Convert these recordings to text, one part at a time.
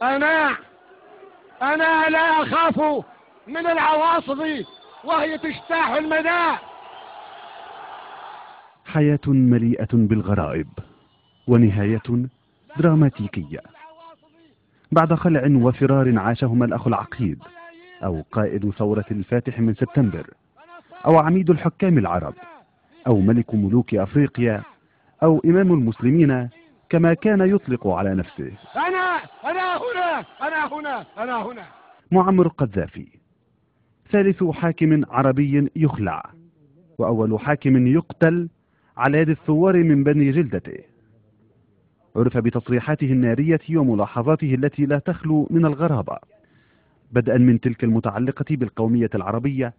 أنا لا أخاف من العواصف وهي تجتاح المدى. حياة مليئة بالغرائب ونهاية دراماتيكية. بعد خلع وفرار عاشهما الأخ العقيد أو قائد ثورة الفاتح من سبتمبر أو عميد الحكام العرب أو ملك ملوك أفريقيا أو إمام المسلمين كما كان يطلق على نفسه، أنا هنا. معمر القذافي ثالث حاكم عربي يخلع وأول حاكم يقتل على يد الثوار من بني جلدته. عرف بتصريحاته النارية وملاحظاته التي لا تخلو من الغرابة، بدءا من تلك المتعلقة بالقومية العربية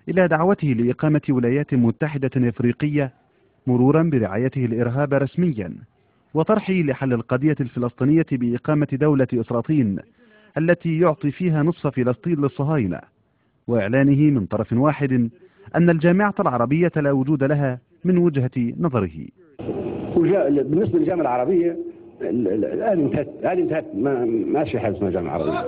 إلى دعوته لإقامة ولايات متحدة إفريقية، مرورا برعايته الإرهاب رسميا وطرحه لحل القضية الفلسطينية بإقامة دولة إسراطين التي يعطي فيها نصف فلسطين للصهاينة، وإعلانه من طرف واحد أن الجامعة العربية لا وجود لها من وجهة نظره. بالنسبة للجامعة العربية الآن انتهت ما في حاجة اسمها جامعة عربية.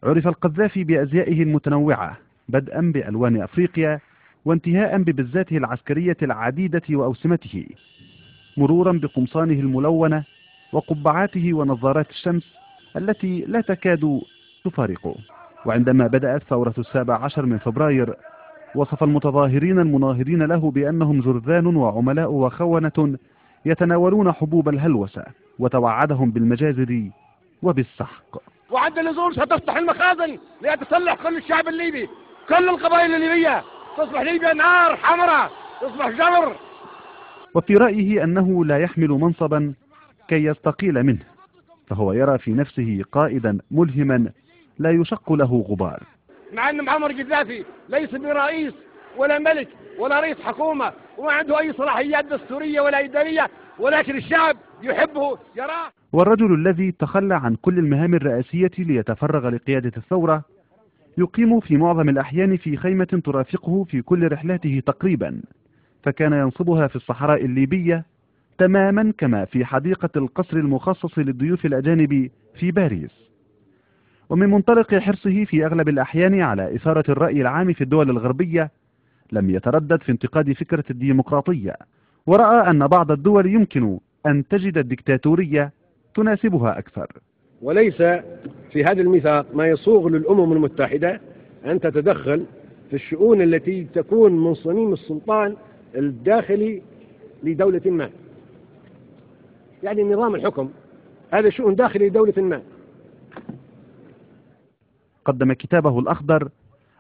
عرف القذافي بأزيائه المتنوعة بدءا بألوان أفريقيا وانتهاء ببزاته العسكرية العديدة وأوسمته، مرورا بقمصانه الملونة وقبعاته ونظارات الشمس التي لا تكاد تفارقه. وعندما بدأت ثورة 17 من فبراير وصف المتظاهرين المناهضين له بأنهم جرذان وعملاء وخونة يتناولون حبوب الهلوسة، وتوعدهم بالمجازر وبالسحق. وعند اللزوم ستفتح المخازن ليتسلح كل الشعب الليبي، كل القبائل الليبية، تصبح ليبيا نار حمراء، تصبح جمر. وفي رأيه أنه لا يحمل منصبا كي يستقيل منه، فهو يرى في نفسه قائدا ملهما لا يشق له غبار. مع أن معمر القذافي ليس برئيس ولا ملك ولا رئيس حكومة وما عنده أي صلاحيات دستورية ولا إدارية، ولكن الشعب يحبه يراه. والرجل الذي تخلى عن كل المهام الرئاسية ليتفرغ لقيادة الثورة يقيم في معظم الأحيان في خيمة ترافقه في كل رحلاته تقريبا، فكان ينصبها في الصحراء الليبية تماما كما في حديقة القصر المخصص للضيوف الأجانب في باريس. ومن منطلق حرصه في أغلب الأحيان على إثارة الرأي العام في الدول الغربية لم يتردد في انتقاد فكرة الديمقراطية، ورأى أن بعض الدول يمكن أن تجد الدكتاتورية تناسبها أكثر. وليس في هذا الميثاق ما يصوغ للأمم المتحدة أن تتدخل في الشؤون التي تكون من صميم السلطان الداخلي لدولة ما، يعني نظام الحكم هذا شؤون داخلي لدولة ما. قدم كتابه الأخضر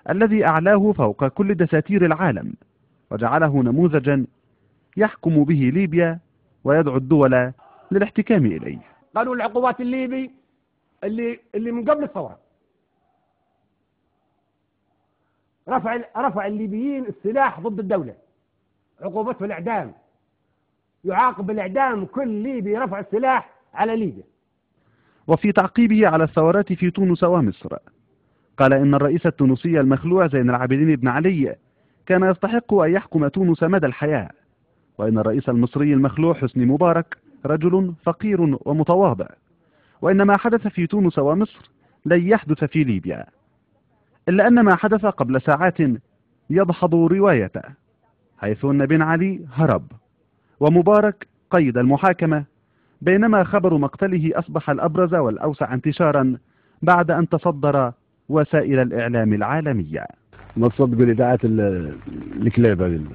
الذي أعلاه فوق كل دساتير العالم وجعله نموذجا يحكم به ليبيا ويدعو الدول للاحتكام إليه. قانون العقوبات الليبي اللي من قبل الثورة رفع الليبيين السلاح ضد الدولة، عقوبته الإعدام، يعاقب الإعدام كل ليبي رفع السلاح على ليبيا. وفي تعقيبه على الثورات في تونس ومصر قال إن الرئيس التونسي المخلوع زين العابدين بن علي كان يستحق أن يحكم تونس مدى الحياة، وإن الرئيس المصري المخلوع حسني مبارك رجل فقير ومتواضع، وإن ما حدث في تونس ومصر لن يحدث في ليبيا، إلا أن ما حدث قبل ساعات يدحض روايته، حيث أن بن علي هرب ومبارك قيد المحاكمة، بينما خبر مقتله أصبح الأبرز والأوسع انتشارا بعد أن تصدر وسائل الإعلام العالمية. مقصود بالإذاعات الكلاب.